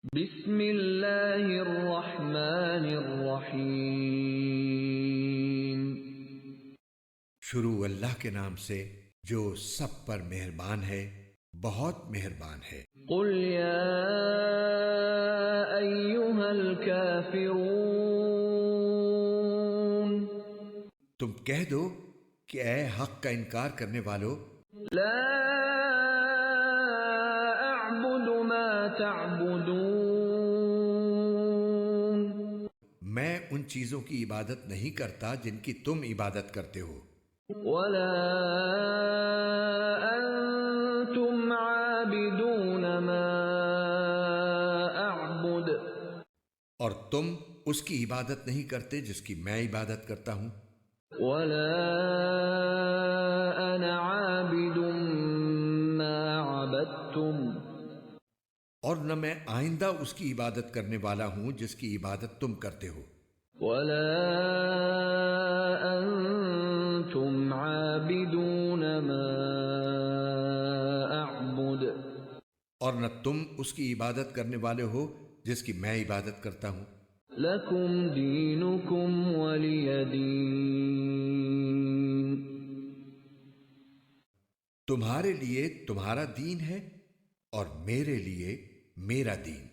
بسم اللہ الرحمن الرحیم۔ شروع اللہ کے نام سے جو سب پر مہربان ہے، بہت مہربان ہے۔ قل یا ایھا الکافرون، تم کہہ دو کہ اے حق کا انکار کرنے والو، لا اعبد ما تعبدون، میں ان چیزوں کی عبادت نہیں کرتا جن کی تم عبادت کرتے ہو، ولا انتم عابدون ما اعبد، اور تم اس کی عبادت نہیں کرتے جس کی میں عبادت کرتا ہوں، ولا انا عابد ما عبدتم، اور نہ میں آئندہ اس کی عبادت کرنے والا ہوں جس کی عبادت تم کرتے ہو، ولا انتم عابدون ما اعبد، اور نہ تم اس کی عبادت کرنے والے ہو جس کی میں عبادت کرتا ہوں۔ لکم دینکم ولی دین، تمہارے لیے تمہارا دین ہے اور میرے لیے میرا دین۔